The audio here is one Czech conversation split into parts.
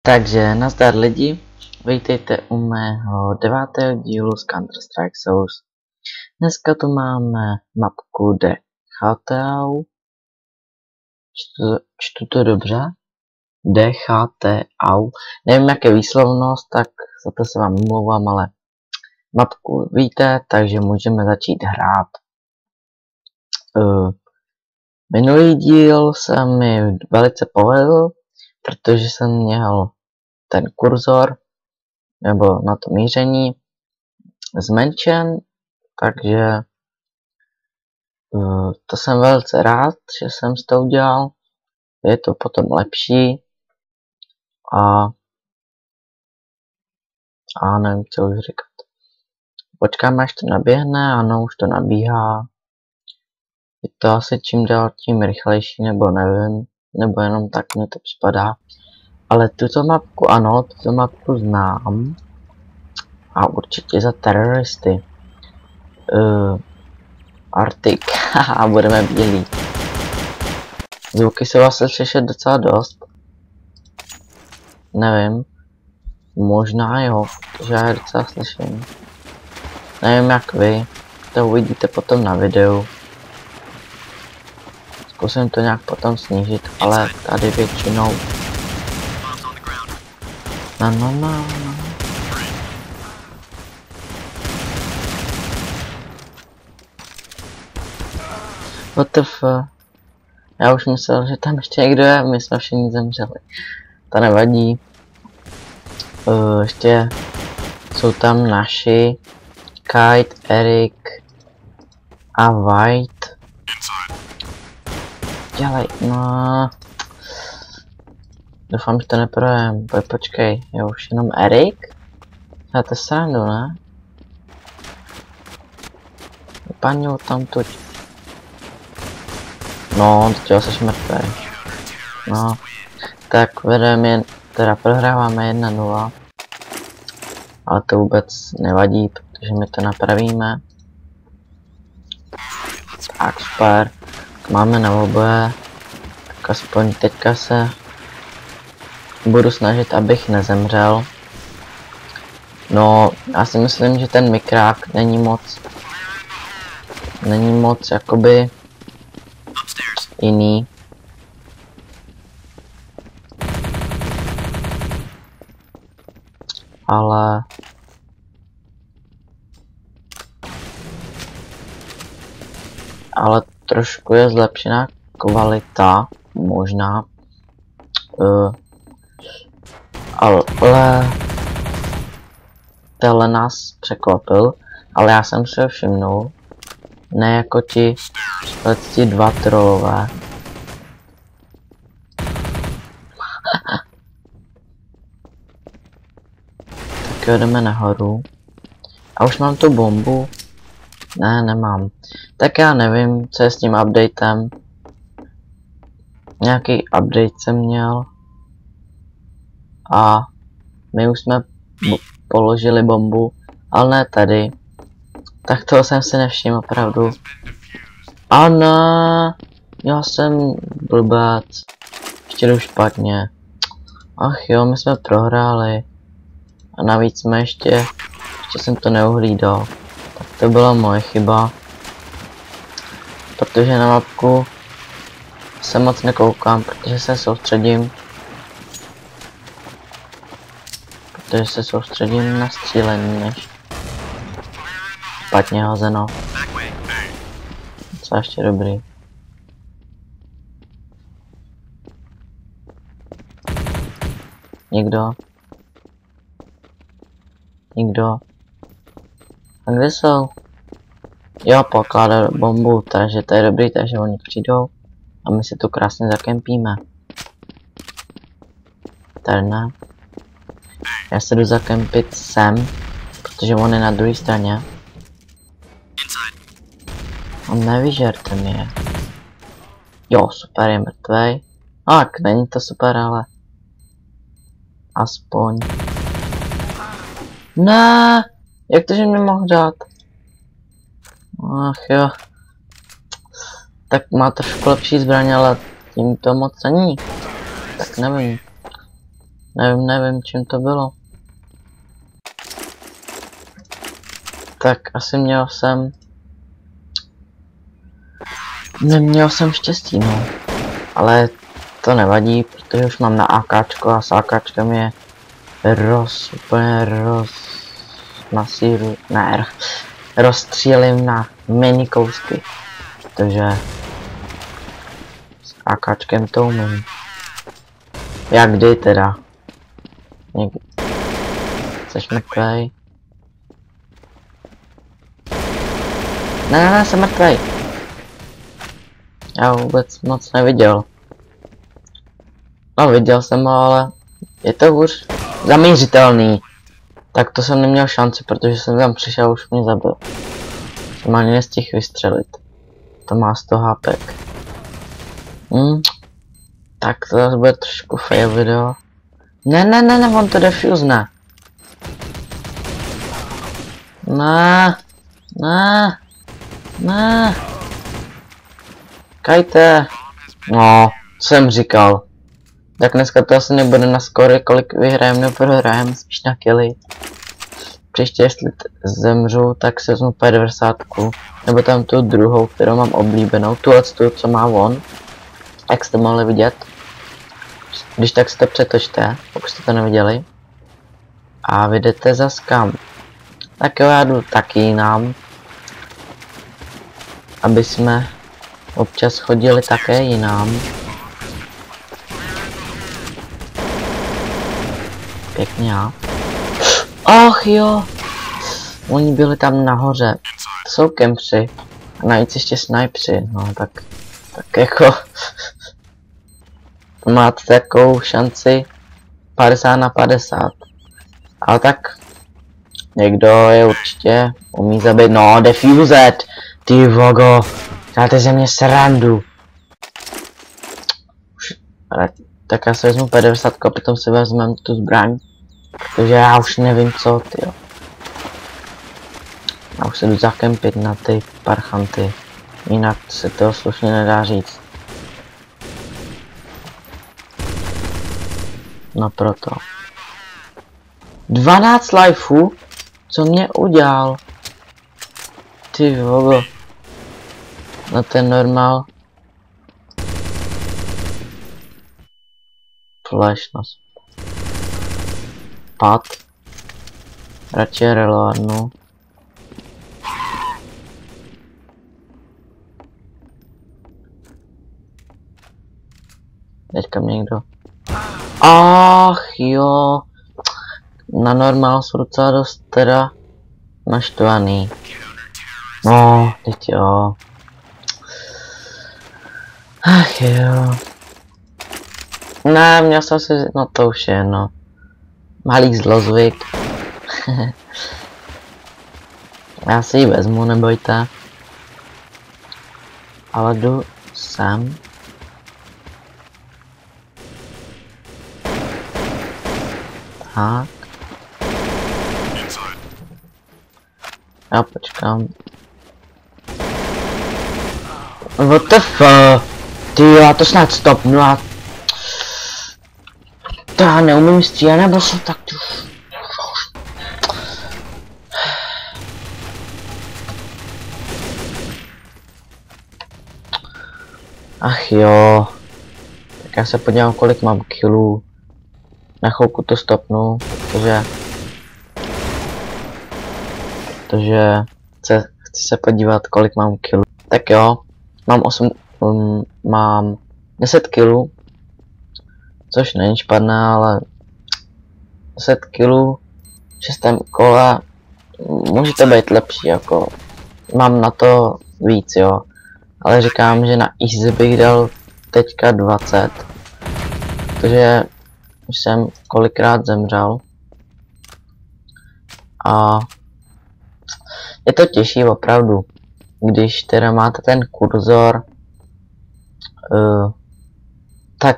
Takže nazdar lidi, vítejte u mého 9. dílu z Counter-Strike Source. Dneska tu máme mapku De Chatau. Čtu to dobře? De Chatau. Nevím, jak je výslovnost, tak za to se vám omlouvám, ale mapku víte, takže můžeme začít hrát. Minulý díl se mi velice povedl, protože jsem měl ten kurzor nebo na to míření zmenšen, takže to jsem velice rád, že jsem to udělal. Je to potom lepší a nevím, co už říkat. Počkáme, až to naběhne. Ano, už to nabíhá. Je to asi čím dál tím rychlejší, nebo nevím, nebo jenom tak mi to připadá. Ale tuto mapku, ano, tuto mapku znám. A určitě za teroristy. Arctic, haha, budeme bílí. Zvuky se vlastně slyšet docela dost. Nevím. Možná jo, že já je docela slyším. Nevím jak vy, to uvidíte potom na videu. Zkusím to nějak potom snížit, ale tady většinou. No. What the fuck? Já už myslel, že tam ještě někdo je, my jsme všichni zemřeli. To nevadí. Ještě jsou tam naši Kite, Erik a White. Dělej, no. Doufám, že to neprojem. Počkej, je už jenom Erik? Máte srandu, ne? Vypadnul tam tuď. No, teď jsi mrtvý. No, tak vedeme, teda prohráváme 1-0. Ale to vůbec nevadí, protože my to napravíme. Tak super, máme na oboje. Tak aspoň teďka se budu snažit, abych nezemřel. No, já si myslím, že ten mikrák není moc jakoby jiný. Ale trošku je zlepšená kvalita, možná. Ale tenhle nás překvapil, ale já jsem si ho všimnul. Ne jako ti dva trollové. Tak jo, jdeme nahoru. A už mám tu bombu. Ne, nemám. Tak já nevím, co je s tím updatem. Nějaký update jsem měl. A my už jsme položili bombu, ale ne tady. Tak toho jsem si nevšiml opravdu. Ano, já jsem blbec. Ještě jdu špatně. Ach jo, my jsme prohráli. A navíc jsme ještě jsem to neuhlídal. Tak to byla moje chyba. Protože na mapku se moc nekoukám, protože se soustředím. Na střílení než špatně hozeno. Co ještě dobrý. Nikdo? A kde jsou? Jo, pokládá bombu, takže to je dobrý, takže oni přijdou a my si tu krásně zakempíme. Tady ne. Já se jdu zakempit sem, protože on je na druhé straně. On nevyžerte mě. Jo, super, je mrtvej. Tak, není to super, ale aspoň. Ne, jak to, že mě mohl dát? Ach jo. Tak má trošku lepší zbraň, ale tím to moc není. Tak nevím. Nevím, čím to bylo. Tak asi neměl jsem štěstí, no. Ale to nevadí, protože už mám na AKčko a s AKčkem je úplně rozstřílím na mini kousky. Takže s AKčkem to umím. Jak kdy teda? Jseš mrtvej? Ne, jsem mrtvej. Já vůbec moc neviděl. No, viděl jsem ho, ale je to hůř zamířitelný. Tak to jsem neměl šanci, protože jsem tam přišel a už mě zabil. Jsem ani nestihl vystřelit. To má 100 HPek. Tak to zase bude trošku fail video. Ne, on to defuzne. Ne. Kajte. No, co jsem říkal. Tak dneska to asi nebude na skory, kolik vyhrajeme nebo prohrajeme, spíš na killy. Příště, jestli zemřu, tak se vezmu P90, nebo tam tu druhou, kterou mám oblíbenou, tu, co má on. Jak jste mohli vidět. Když tak si to přetočte, pokud jste to neviděli. A vyjdete zas kam. Tak jo, já jdu taky jinam. Aby jsme občas chodili také jinam. Pěkně já. Ach jo. Oni byli tam nahoře. To jsou kempři. A navíc ještě snajpři. No tak jako. Máte takovou šanci 50/50. Ale tak někdo je určitě umí zabít. No, defuzet. Ty vogo. Dáte ze mě srandu. Tak já se vezmu P90 a potom si vezmeme tu zbraň. Protože já už nevím co, tyjo. Já už se jdu zakempit na ty parchanty. Jinak se toho slušně nedá říct. No proto. 12 lifeů? Co mě udělal? Ty vogo. No ten normál. Flash nos. Pad. Radši reloadnu. Teďka mě někdo. Ach jo. Na normál jsou docela dost teda naštvaný. No, teď jo. Ach jo. Ne, měl jsem si, no to už je, no. Malý zlozvyk. Já si ji vezmu, nebojte. Ale jdu sem. Tak. Já počkám. What the fuck? Ty, já to snad stopnu a... To já neumím střílet, nebo jsem tak tu... Ach jo. Tak já se podívám, kolik mám killů. Na chvilku to stopnu, protože chci se podívat, kolik mám killů. Tak jo, mám 10 killů, což není špatné, ale 10 killů v 6. kole může to být lepší, jako mám na to víc, jo, ale říkám, že na easy bych dal teďka 20, protože už jsem kolikrát zemřel a je to těžší opravdu, když teda máte ten kurzor, tak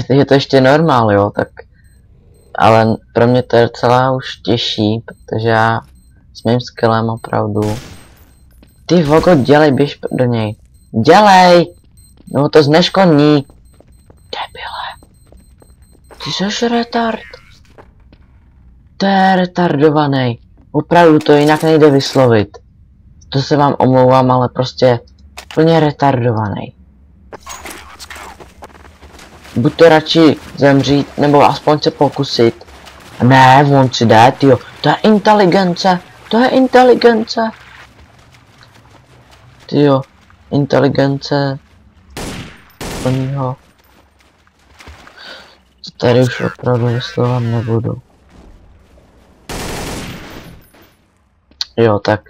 je to ještě normál, jo, tak, ale pro mě to je docela už těžší, protože já s mým skillem opravdu, ty vogo, dělej, běž do něj, dělej, no to zneškodní, debile. Ty jsi retard. To je retardovaný. Opravdu to jinak nejde vyslovit. To se vám omlouvám, ale prostě plně retardovaný. Buď to radši zemřít, nebo aspoň se pokusit. Ne, on si jde, tyjo. To je inteligence. To je inteligence. Tyjo. Inteligence. Plnýho. Tady už opravdu vyslovat nebudu. Jo, tak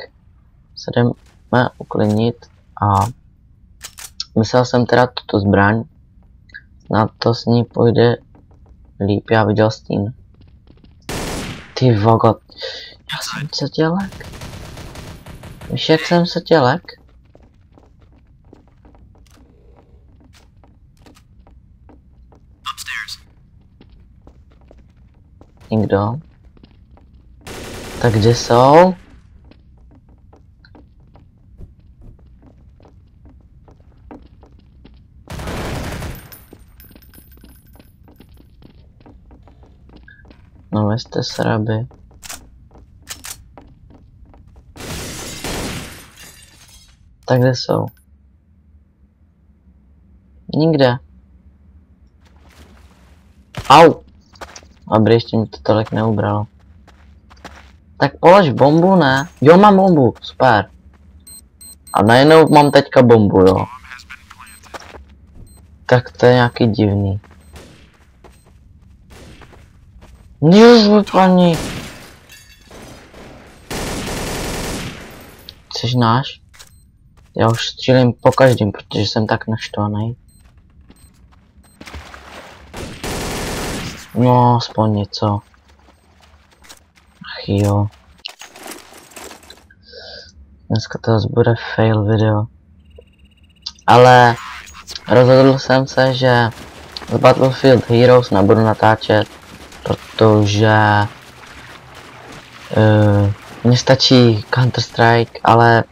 se jdeme uklidnit a myslel jsem teda tuto zbraň. Snad to s ní půjde líp, já viděl stín. Ty vogot, já jsem setělek. Víš, jak jsem setělek? Nikdo? Tak kde jsou? No vy jste sraby. Tak kde jsou? Nikde. Au! Dobrý, ještě mi to tolik neubralo. Tak polož bombu, ne? Jo, mám bombu, super. A najednou mám teďka bombu, jo. Tak to je nějaký divný. Ježiš, paní. Jsi náš? Já už střílím po každém, protože jsem tak naštvaný. No, aspoň něco. Ach jo. Dneska to bude fail video. Ale rozhodl jsem se, že z Battlefield Heroes nebudu natáčet, protože mně stačí Counter-Strike, ale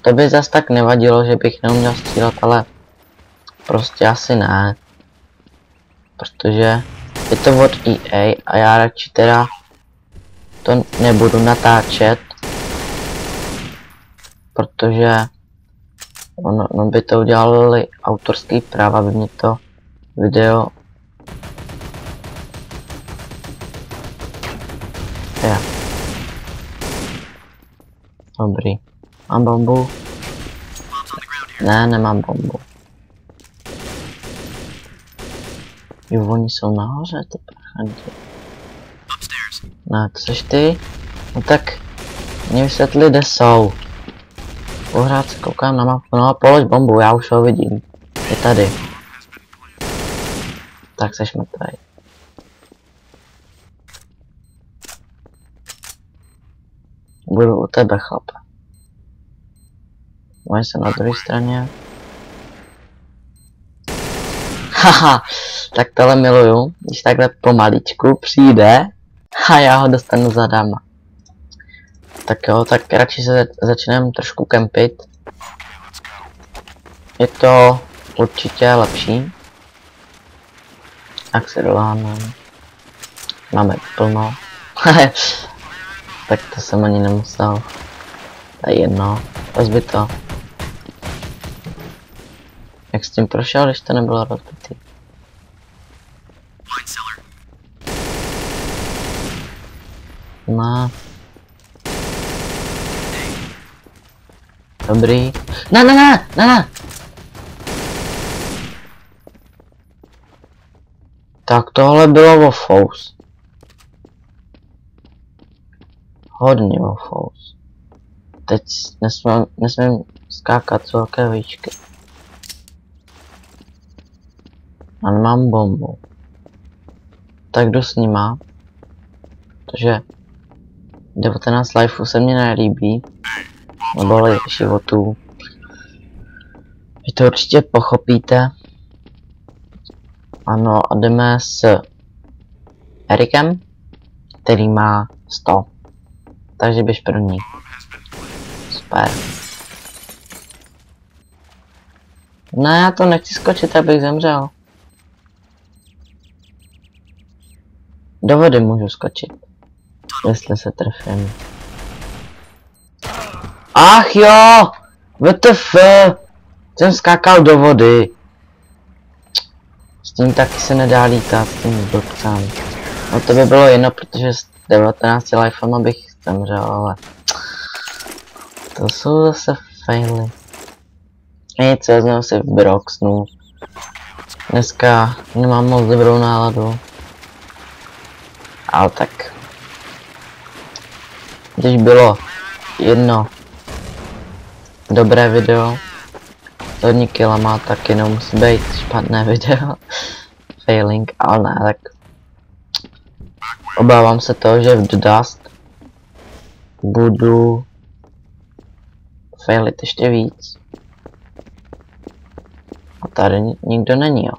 to by zas tak nevadilo, že bych neuměl střílet, ale prostě asi ne. Protože je to od EA a já radši teda to nebudu natáčet, protože ono by to udělali autorský práva, aby mě to video je. Dobrý. Mám bombu? Ne, nemám bombu. Jo, oni jsou nahoře, ty prchanti. Ne, to seš ty? No tak mě vysvětli, kde jsou. Pohrát se koukám na mapu, no a polož bombu, já už ho vidím. Je tady. Tak seš mrtvej. Budu u tebe, chlape. Moje se na druhé straně. Haha, tak tohle miluju, když takhle pomaličku přijde a já ho dostanu zadama. Tak jo, tak radši se začneme trošku kempit. Je to určitě lepší. Jak se doláhneme. Máme plno. Tak to jsem ani nemusel. To je jedno, rozbit to. Jak s tím prošel, když to nebylo rozbitý? No. Dobrý. Ne. Tak tohle bylo o fous. Hodně o fous. Teď nesmím skákat z velké výšky. A nemám bombu. Tak jdu s nima. Protože 19 lifeů se mně nelíbí. Nebo životů. Vy to určitě pochopíte. Ano, a jdeme s Erikem, který má 100. Takže běž první. Super. Ne, já to nechci skočit, abych zemřel. Do vody můžu skočit. Jestli se trefím. Ach jo! WTF! Jsem skákal do vody. S tím taky se nedá lítat, s tím blbcám. No to by bylo jedno, protože s 19 lifema bych zemřel, ale... To jsou zase faily. Nic, vezmeme si v Broxnu. Dneska nemám moc dobrou náladu. Ale tak... Když bylo jedno dobré video, s hodně kilama, tak jenom musí být špatné video. Failing, ale ne, tak... Obávám se toho, že v The Dust budu failit ještě víc. A tady nikdo není, jo.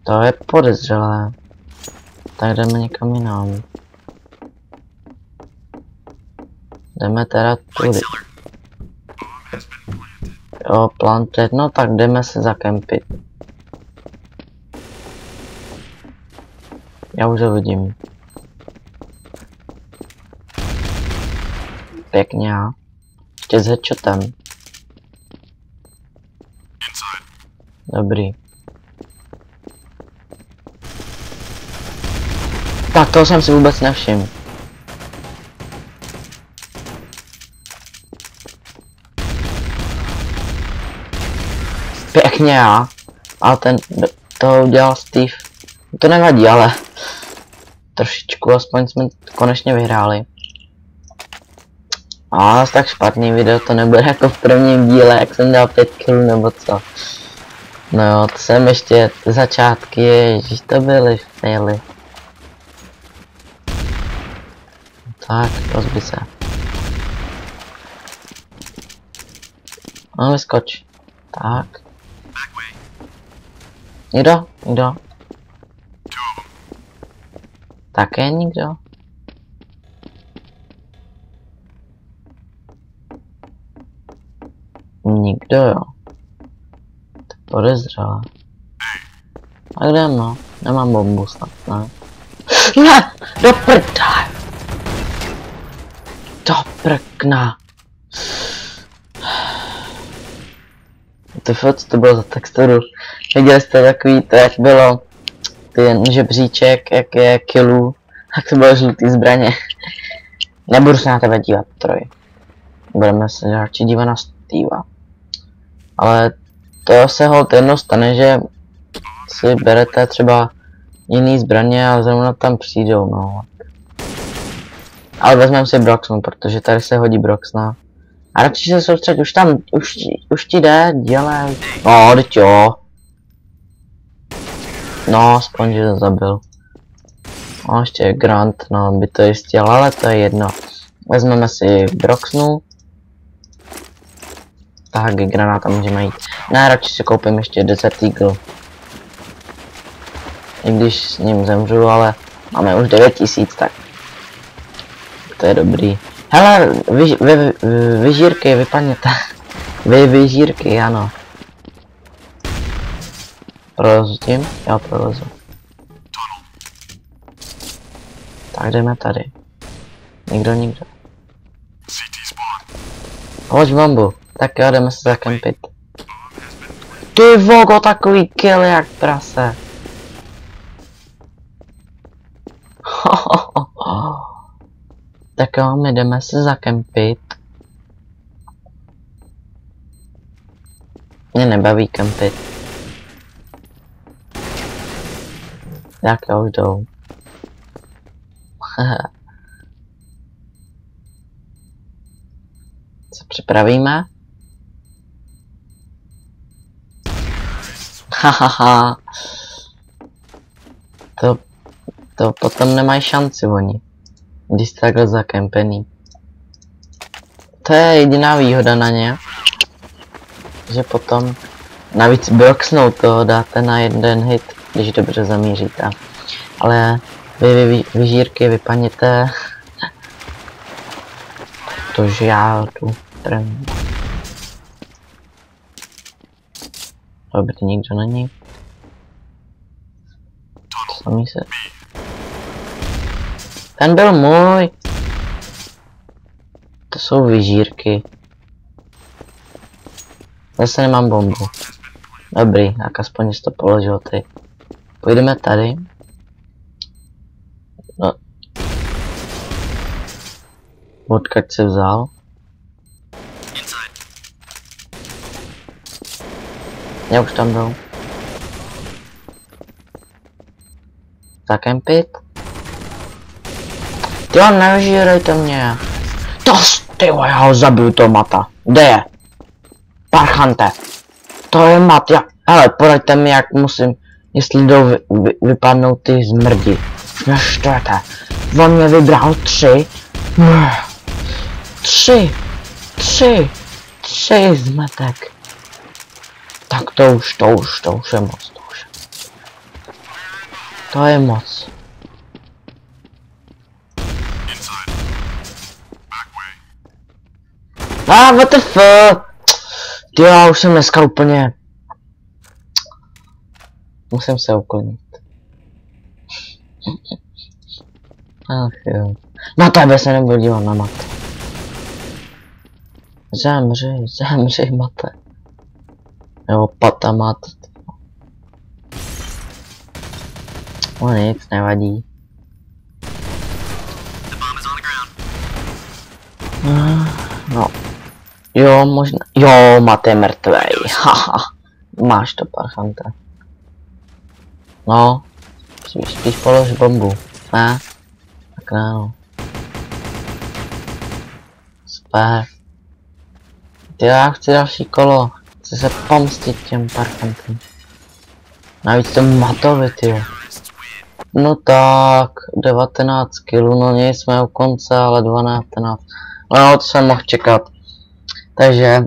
To je podezřelé. Tak jdeme někam jinam. Jdeme teda tudy. Jo, planted, no tak jdeme se zakempit. Já už ho vidím. Pěkně, já. Ještě s headshotem. Dobrý. Tak toho jsem si vůbec nevšiml. Pěkně já. Ale to udělal Steve. To nevadí, ale trošičku, aspoň jsme konečně vyhráli. A tak špatný video to nebude jako v prvním díle, jak jsem dal 5 killů nebo co. No jo, to jsem ještě začátky, ježiš, to byly faily. Tak, rozbij se. No, vyskoč. Tak. Nikdo? Nikdo? Také nikdo? Nikdo, jo. To podezřelé. A kde no? Nemám bombu snad, ne? Ne! Do prda! Do prkna! Co to bylo za texturu? Viděli jste takový, to jak bylo ten žebříček, jak je killů, tak to bylo žlutý zbraně. Nebudu se na tebe dívat, Troj. Budeme se radši dívat na Steva. Ale to se holt jednou stane, že si berete třeba jiný zbraně a zrovna tam přijdou, no. Ale vezmeme si Broxnu, protože tady se hodí Broxna. A radši se soustřeď, už ti jde, dělej. No, teď jo. No, aspoň, že to zabil. No, ještě Grant, no, by to jistil, ale to je jedno. Vezmeme si Broxnu. Tak, granáta můžeme jít. Ne, radši si koupím ještě Desert Eagle. I když s ním zemřu, ale máme už 9000, tak to je dobrý. Hele, vyžírky, vypadněte. Vyžírky, ano. Prolezu tím? Já prolezu. Tak jdeme tady. Nikdo. Hoď bombu. Tak jo, jdeme se zakempit. Ty vogo, takový kill jak prase. Tak jo, my jdeme se zakempit. Mě nebaví kempit. Jak jo, už jdou. Co připravíme? Hahaha. To potom nemají šanci oni. Když jste takhle zakempený. To je jediná výhoda na ně. Že potom navíc Broxnou to dáte na jeden hit, když dobře zamíříte. Ale vy vyžírky vypaněte. Protože já tu první. Dobrý, nikdo není. Samý se. Ten byl můj. To jsou vyžírky. Zase nemám bombu. Dobrý, tak aspoň jsi to položil ty. Půjdeme tady. No. Odkud jsi vzal? Já už tam byl. Zakempit? Jo, nežírejte mě. Ty vole, já ho zabiju toho mata. Kde je? Parchante. To je mat, hele, poraďte mi, jak musím, jestli jdou vypadnout ty zmrdi. Neštvrte. On mě vybral 3. 3 zmetek. Tak to už je moc, to je moc. What the fuck? Ty já už jsem dneska úplně... Musím se uklidnit. Ach jo. Na tebe se nebudu dívat na mate. Zemři mate. Nebo pata mate. O nic, nevadí. No. Jo, možná. Jo, mate je mrtvej. Haha. Máš to, parchante. No. Spíš polož bombu. Ne? Tak no. Super. Ty já chci další kolo. Chci se pomstit těm parchantům. Navíc tomu matovi, tyjo. No tak, 19 kg, no nejsme u konce, ale 12. No, to jsem mohl čekat. Takže,